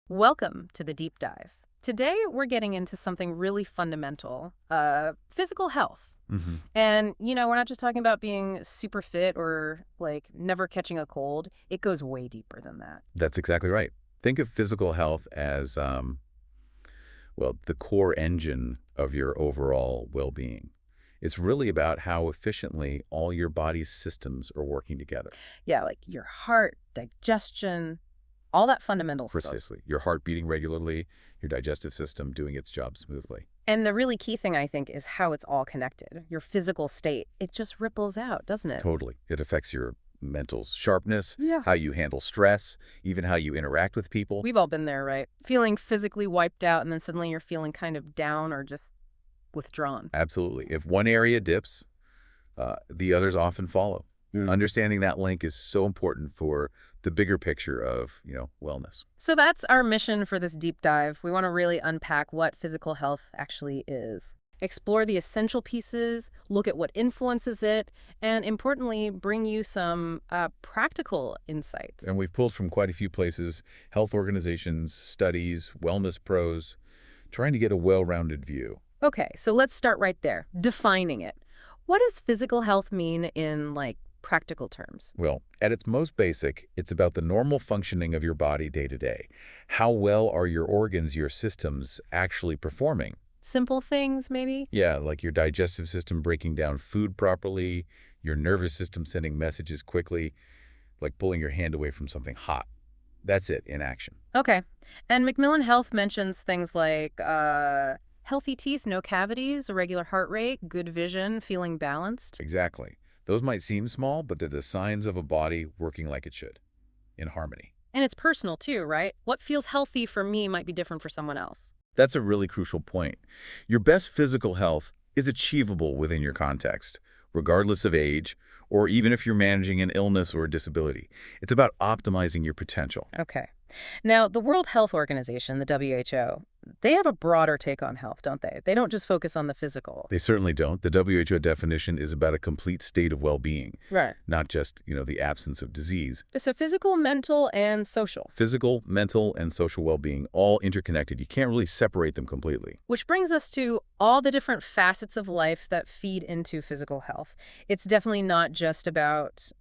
Welcome to the deep dive. Today, we're getting into something really fundamental, physical health. hmm And, we're not just talking about being super fit or like never catching a cold. It goes way deeper than that. That's exactly right. Think of physical health as, well, the core engine of your overall well-being. It's really about how efficiently all your body's systems are working together. Yeah, like your heart, digestion, all that fundamental stuff. Precisely. Your heart beating regularly, your digestive system doing its job smoothly. And the really key thing, I think, is how it's all connected. Your physical state, it just ripples out, doesn't it? Totally. It affects your mental sharpness, Yeah. how you handle stress, even how you interact with people. We've all been there, right? Feeling physically wiped out, and then suddenly you're feeling kind of down or just withdrawn. Absolutely. If one area dips, the others often follow. Mm. Understanding that link is so important for the bigger picture of, wellness. So that's our mission for this deep dive. We want to really unpack what physical health actually is, explore the essential pieces, look at what influences it, and importantly, bring you some practical insights. And we've pulled from quite a few places, health organizations, studies, wellness pros, trying to get a well-rounded view. Okay, so let's start right there, defining it. What does physical health mean in, practical terms? Well, at its most basic, it's about the normal functioning of your body day to day. How well are your organs, your systems actually performing? Simple things, maybe? Yeah, like your digestive system breaking down food properly, your nervous system sending messages quickly, like pulling your hand away from something hot. That's it in action. Okay. And Macmillan Health mentions things like healthy teeth, no cavities, a regular heart rate, good vision, feeling balanced. Exactly. Those might seem small, but they're the signs of a body working like it should, in harmony. And it's personal too, right? What feels healthy for me might be different for someone else. That's a really crucial point. Your best physical health is achievable within your context, regardless of age, or even if you're managing an illness or a disability. It's about optimizing your potential. Okay. Now, the World Health Organization, the WHO, they have a broader take on health, don't they? They don't just focus on the physical. They certainly don't. The WHO definition is about a complete state of well-being, Right. not just, the absence of disease. So physical, mental, and social. Physical, mental, and social well-being, all interconnected. You can't really separate them completely. Which brings us to all the different facets of life that feed into physical health. It's definitely not just about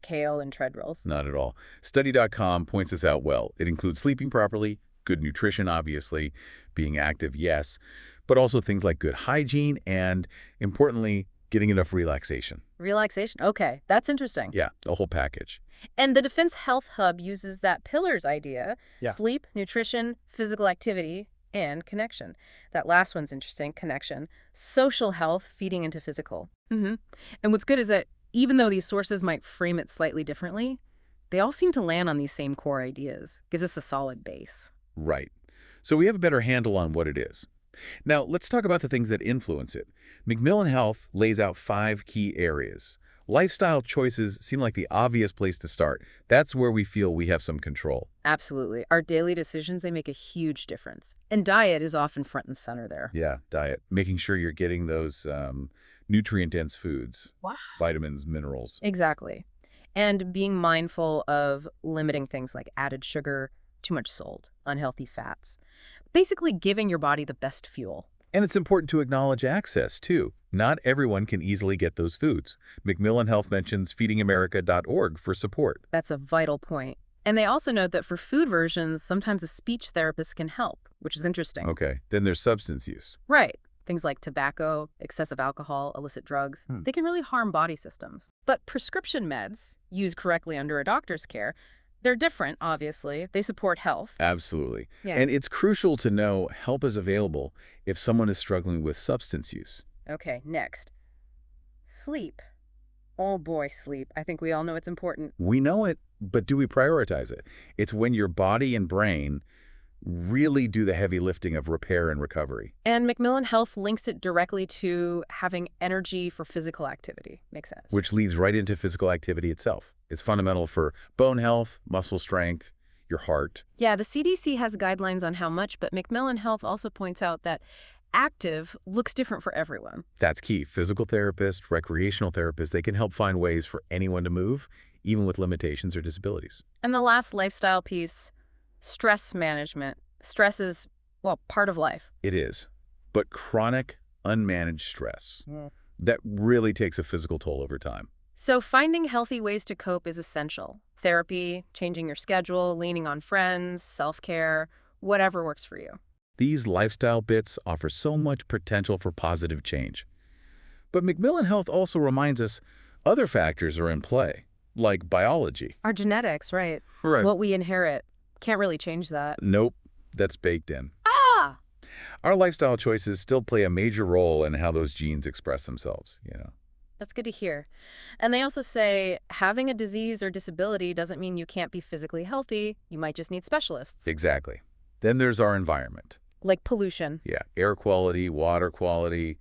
kale and treadmills. Not at all. Study.com points this out well. It includes sleeping properly, good nutrition, obviously, being active, yes, but also things like good hygiene and, importantly, getting enough relaxation. Relaxation. Okay, that's interesting. Yeah, the whole package. And the Defense Health Hub uses that pillars idea, Yeah. sleep, nutrition, physical activity, and connection. That last one's interesting, connection. Social health feeding into physical. And what's good is that even though these sources might frame it slightly differently, they all seem to land on these same core ideas. Gives us a solid base. Right. So we have a better handle on what it is. Now, let's talk about the things that influence it. Macmillan Health lays out 5 key areas. Lifestyle choices seem like the obvious place to start. That's where we feel we have some control. Absolutely. Our daily decisions, they make a huge difference. And diet is often front and center there. Yeah, diet. Making sure you're getting those nutrient-dense foods, Wow. vitamins, minerals. Exactly. And being mindful of limiting things like added sugar, too much salt, unhealthy fats. Basically giving your body the best fuel. And it's important to acknowledge access, too. Not everyone can easily get those foods. Macmillan Health mentions feedingamerica.org for support. That's a vital point. And they also note that for food versions, sometimes a speech therapist can help, which is interesting. Okay, then there's substance use. Right. Things like tobacco, excessive alcohol, illicit drugs, they can really harm body systems. But prescription meds, used correctly under a doctor's care, they're different, obviously. They support health. Absolutely. Yeah. And it's crucial to know help is available if someone is struggling with substance use. Okay, next. Sleep. Oh boy, sleep. I think we all know it's important. We know it, but do we prioritize it? It's when your body and brain really do the heavy lifting of repair and recovery. And Macmillan Health links it directly to having energy for physical activity. Makes sense. Which leads right into physical activity itself. It's fundamental for bone health, muscle strength, your heart. Yeah, the CDC has guidelines on how much, but Macmillan Health also points out that active looks different for everyone. That's key. Physical therapists, recreational therapists, they can help find ways for anyone to move, even with limitations or disabilities. And the last lifestyle piece, Stress management. Stress is, well, part of life. It is. But chronic, unmanaged stress, that really takes a physical toll over time. So finding healthy ways to cope is essential. Therapy, changing your schedule, leaning on friends, self-care, whatever works for you. These lifestyle bits offer so much potential for positive change. But Macmillan Health also reminds us other factors are in play, like biology. Our genetics, right? Right. What we inherit. Can't really change that. Nope, that's baked in. Ah! Our lifestyle choices still play a major role in how those genes express themselves, That's good to hear. And they also say having a disease or disability doesn't mean you can't be physically healthy. You might just need specialists. Exactly. Then there's our environment. Like pollution. Yeah, air quality, water quality,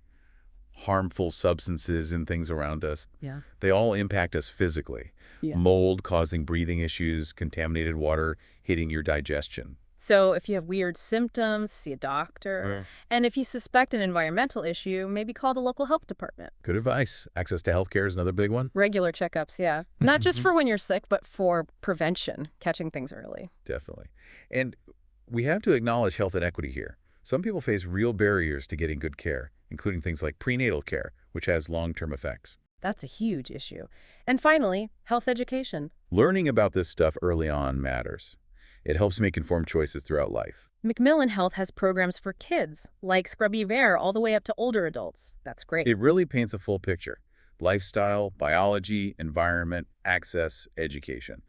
harmful substances and things around us. Yeah. They all impact us physically. Yeah. Mold causing breathing issues, contaminated water hitting your digestion. So if you have weird symptoms, see a doctor. And if you suspect an environmental issue, maybe call the local health department. Good advice. Access to healthcare is another big one. Regular checkups, yeah. Not just for when you're sick, but for prevention, catching things early. Definitely. And we have to acknowledge health inequity here. Some people face real barriers to getting good care, including things like prenatal care, which has long-term effects. That's a huge issue. And finally, health education. Learning about this stuff early on matters. It helps make informed choices throughout life. Macmillan Health has programs for kids, like Scrubby Bear, all the way up to older adults. That's great. It really paints a full picture. Lifestyle, biology, environment, access, education.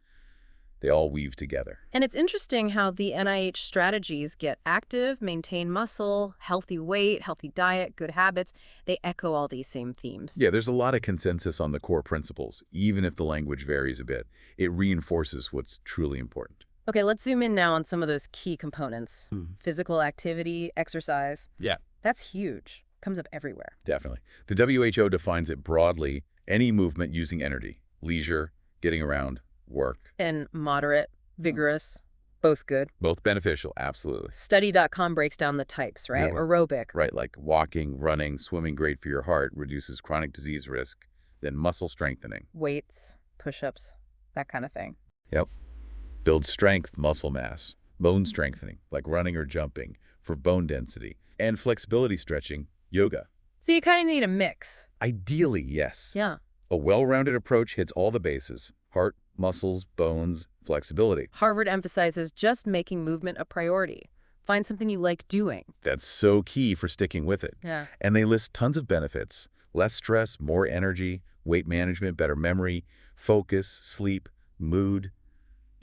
They all weave together. And it's interesting how the NIH strategies get active, maintain muscle, healthy weight, healthy diet, good habits. They echo all these same themes. Yeah, there's a lot of consensus on the core principles, even if the language varies a bit. It reinforces what's truly important. Okay, let's zoom in now on some of those key components. Physical activity, exercise. Yeah. That's huge. Comes up everywhere. Definitely. The WHO defines it broadly, any movement using energy, leisure, getting around, work. And moderate, vigorous, both good. Both beneficial, absolutely. Study.com breaks down the types, right? Yeah. Aerobic. Right, like walking, running, swimming, great for your heart, reduces chronic disease risk, then muscle strengthening. Weights, push-ups, that kind of thing. Yep. Builds strength, muscle mass, bone strengthening, like running or jumping, for bone density, and flexibility stretching, yoga. So you kind of need a mix. Ideally, yes. Yeah. A well-rounded approach hits all the bases: heart, muscles, bones, flexibility. Harvard emphasizes just making movement a priority. Find something you like doing. That's so key for sticking with it. Yeah. And they list tons of benefits: less stress, more energy, weight management, better memory, focus, sleep, mood,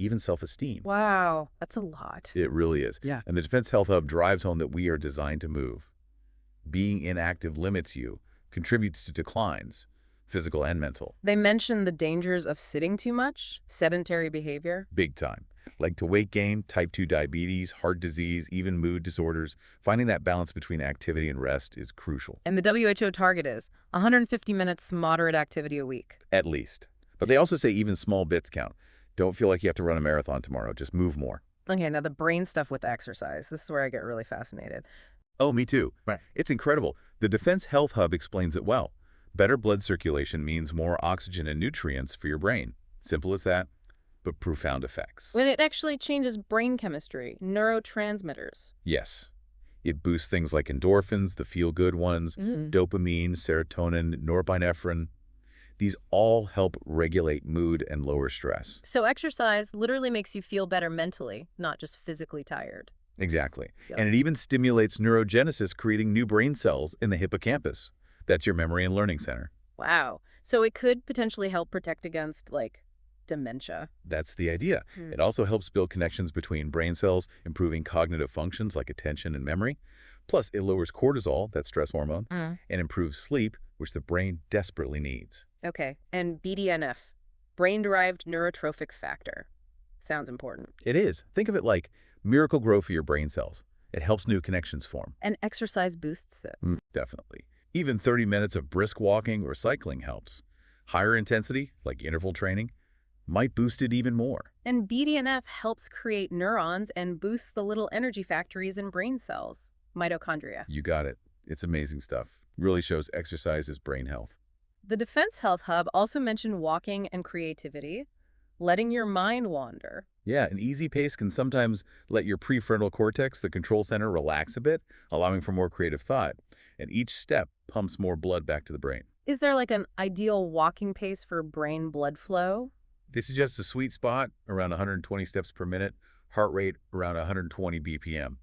even self-esteem. Wow, that's a lot. It really is. Yeah. And the Defense Health Hub drives home that we are designed to move. Being inactive limits you, contributes to declines, physical and mental. They mention the dangers of sitting too much, sedentary behavior. Big time. Like to weight gain, type 2 diabetes, heart disease, even mood disorders. Finding that balance between activity and rest is crucial. And the WHO target is 150 minutes moderate activity a week. At least. But they also say even small bits count. Don't feel like you have to run a marathon tomorrow. Just move more. Okay, now the brain stuff with exercise. This is where I get really fascinated. Oh, me too. Right. It's incredible. The Defense Health Hub explains it well. Better blood circulation means more oxygen and nutrients for your brain. Simple as that, but profound effects. When it actually changes brain chemistry, neurotransmitters. Yes. It boosts things like endorphins, the feel-good ones, dopamine, serotonin, norepinephrine. These all help regulate mood and lower stress. So exercise literally makes you feel better mentally, not just physically tired. Exactly. Yep. And it even stimulates neurogenesis, creating new brain cells in the hippocampus. That's your memory and learning center. Wow. So it could potentially help protect against, like, dementia. That's the idea. It also helps build connections between brain cells, improving cognitive functions like attention and memory. Plus, it lowers cortisol, that stress hormone, and improves sleep, which the brain desperately needs. Okay. And BDNF, brain-derived neurotrophic factor. Sounds important. It is. Think of it like miracle grow for your brain cells. It helps new connections form. And exercise boosts it. Definitely. Even 30 minutes of brisk walking or cycling helps. Higher intensity, like interval training, might boost it even more. And BDNF helps create neurons and boosts the little energy factories in brain cells, mitochondria. You got it. It's amazing stuff. Really shows exercise is brain health. The Defense Health Hub also mentioned walking and creativity, letting your mind wander. Yeah, an easy pace can sometimes let your prefrontal cortex, the control center, relax a bit, allowing for more creative thought. And each step pumps more blood back to the brain. Is there like an ideal walking pace for brain blood flow? They suggest a sweet spot around 120 steps per minute, heart rate around 120 BPM.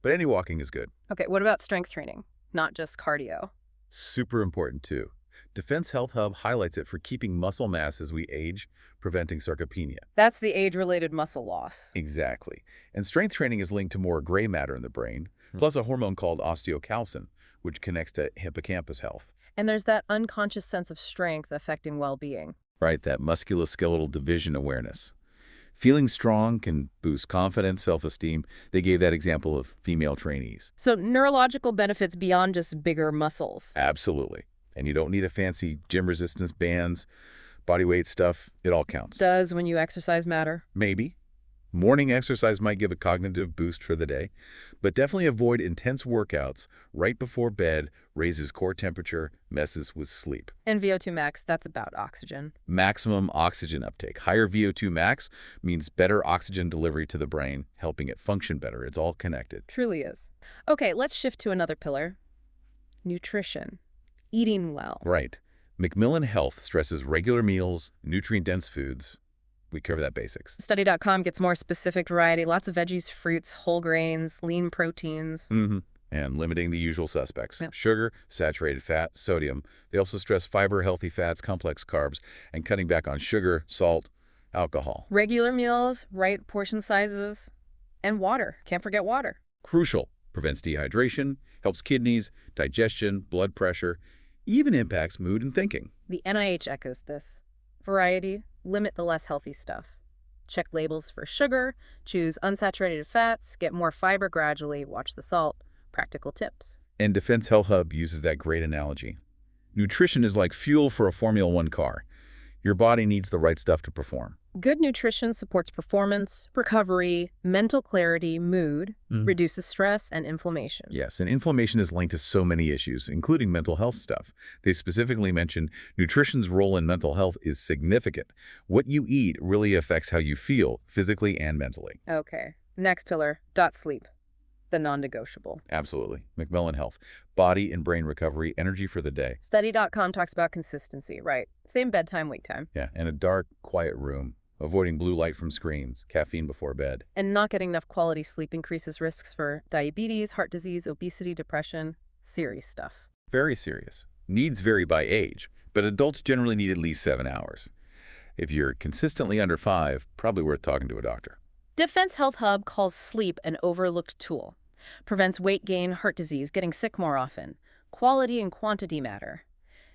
But any walking is good. Okay, what about strength training? Not just cardio. Super important too. Defense Health Hub highlights it for keeping muscle mass as we age, preventing sarcopenia. That's the age-related muscle loss. Exactly. And strength training is linked to more gray matter in the brain, plus a hormone called osteocalcin, which connects to hippocampus health. And there's that unconscious sense of strength affecting well-being. Right, that musculoskeletal division awareness. Feeling strong can boost confidence, self-esteem. They gave that example of female trainees. So neurological benefits beyond just bigger muscles. Absolutely. And you don't need a fancy gym resistance bands, body weight stuff. It all counts. Does when you exercise matter? Maybe. Morning exercise might give a cognitive boost for the day, but definitely avoid intense workouts right before bed, raises core temperature, messes with sleep. And VO2 max, that's about oxygen. Maximum oxygen uptake. Higher VO2 max means better oxygen delivery to the brain, helping it function better. It's all connected. Truly is. Okay, let's shift to another pillar. Nutrition. Eating well. Right. Macmillan Health stresses regular meals, nutrient-dense foods. We cover that basics. Study.com gets more specific variety, lots of veggies, fruits, whole grains, lean proteins. And limiting the usual suspects. Yeah. Sugar, saturated fat, sodium. They also stress fiber, healthy fats, complex carbs, and cutting back on sugar, salt, alcohol. Regular meals, right portion sizes, and water. Can't forget water. Crucial. Prevents dehydration, helps kidneys, digestion, blood pressure, even impacts mood and thinking. The NIH echoes this. Variety, limit the less healthy stuff. Check labels for sugar, choose unsaturated fats, get more fiber gradually, watch the salt. Practical tips. And Defense Health Hub uses that great analogy. Nutrition is like fuel for a Formula One car. Your body needs the right stuff to perform. Good nutrition supports performance, recovery, mental clarity, mood, reduces stress, and inflammation. Yes, and inflammation is linked to so many issues, including mental health stuff. They specifically mention nutrition's role in mental health is significant. What you eat really affects how you feel, physically and mentally. Okay, next pillar, sleep. The non-negotiable. Absolutely. Macmillan Health. Body and brain recovery, energy for the day. Study.com talks about consistency, right? Same bedtime, wake time. Yeah, and a dark, quiet room. Avoiding blue light from screens, caffeine before bed. And not getting enough quality sleep increases risks for diabetes, heart disease, obesity, depression. Serious stuff. Very serious. Needs vary by age, but adults generally need at least 7 hours. If you're consistently under 5, probably worth talking to a doctor. Defense Health Hub calls sleep an overlooked tool. Prevents weight gain, heart disease, getting sick more often. Quality and quantity matter.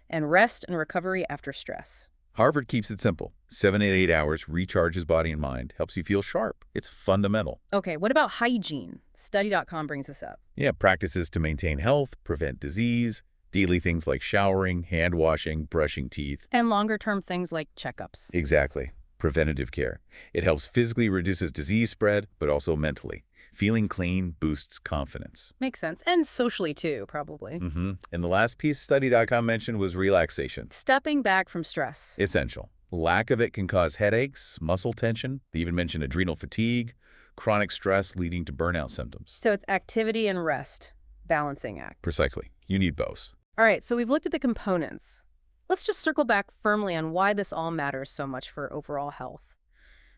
And rest and recovery after stress. Harvard keeps it simple. 7 to 8 hours recharges body and mind, helps you feel sharp. It's fundamental. Okay, what about hygiene? Study.com brings this up. Yeah, practices to maintain health, prevent disease, daily things like showering, hand washing, brushing teeth. And longer-term things like checkups. Exactly. Preventative care. It helps physically reduces disease spread, but also mentally. Feeling clean boosts confidence. Makes sense. And socially, too, probably. And the last piece Study.com mentioned was relaxation. Stepping back from stress. Essential. Lack of it can cause headaches, muscle tension. They even mention adrenal fatigue, chronic stress leading to burnout symptoms. So it's activity and rest. Balancing act. Precisely. You need both. All right, so we've looked at the components. Let's just circle back firmly on why this all matters so much for overall health.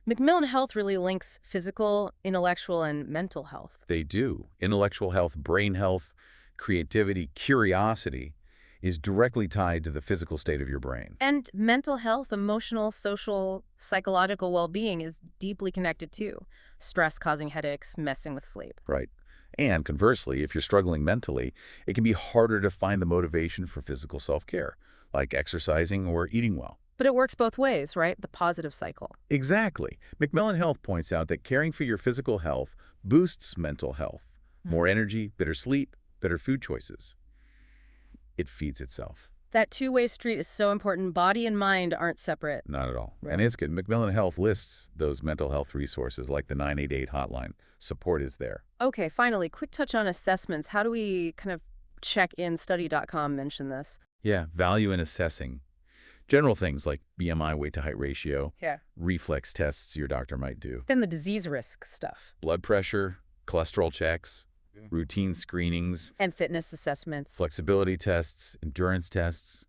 Macmillan Health really links physical, intellectual, and mental health. They do. Intellectual health, brain health, creativity, curiosity is directly tied to the physical state of your brain. And mental health, emotional, social, psychological well-being is deeply connected too. Stress causing headaches, messing with sleep. Right. And conversely, if you're struggling mentally, it can be harder to find the motivation for physical self-care, like exercising or eating well. But it works both ways, right? The positive cycle. Exactly. Macmillan Health points out that caring for your physical health boosts mental health. More energy, better sleep, better food choices. It feeds itself. That two-way street is so important. Body and mind aren't separate. Not at all. Right. And it's good. Macmillan Health lists those mental health resources like the 988 hotline. Support is there. Okay, finally, quick touch on assessments. How do we kind of check in? Study.com mentioned this. Yeah, value in assessing. General things like BMI, weight to height ratio, Yeah. reflex tests your doctor might do, Then the disease risk stuff. blood pressure, cholesterol checks, routine screenings, And fitness assessments. flexibility tests, endurance tests,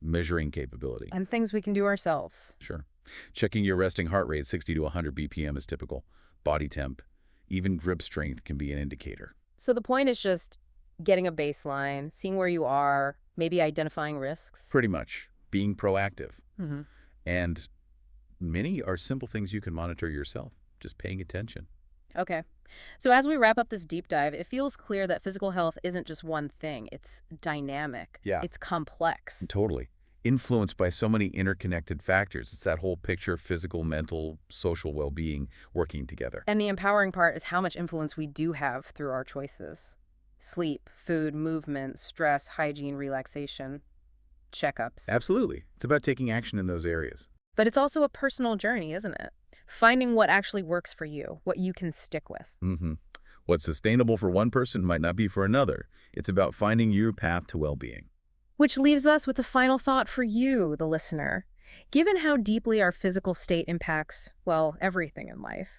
measuring capability. And things we can do ourselves. Sure. Checking your resting heart rate 60 to 100 BPM is typical. Body temp, even grip strength can be an indicator. So the point is just getting a baseline, seeing where you are, maybe identifying risks. Pretty much. Being proactive. Mm-hmm. And many are simple things you can monitor yourself, just paying attention. Okay. So as we wrap up this deep dive, it feels clear that physical health isn't just one thing. It's dynamic. Yeah. It's complex. Totally. Influenced by so many interconnected factors. It's that whole picture, physical, mental, social well-being working together. And the empowering part is how much influence we do have through our choices. Sleep, food, movement, stress, hygiene, relaxation, checkups. Absolutely. It's about taking action in those areas. But it's also a personal journey, isn't it? Finding what actually works for you, what you can stick with. Mm-hmm. What's sustainable for one person might not be for another. It's about finding your path to well-being. Which leaves us with a final thought for you, the listener. Given how deeply our physical state impacts, well, everything in life,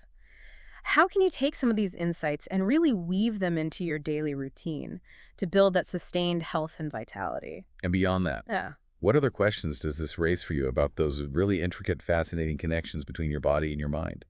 how can you take some of these insights and really weave them into your daily routine to build that sustained health and vitality? And beyond that, Yeah. what other questions does this raise for you about those really intricate, fascinating connections between your body and your mind?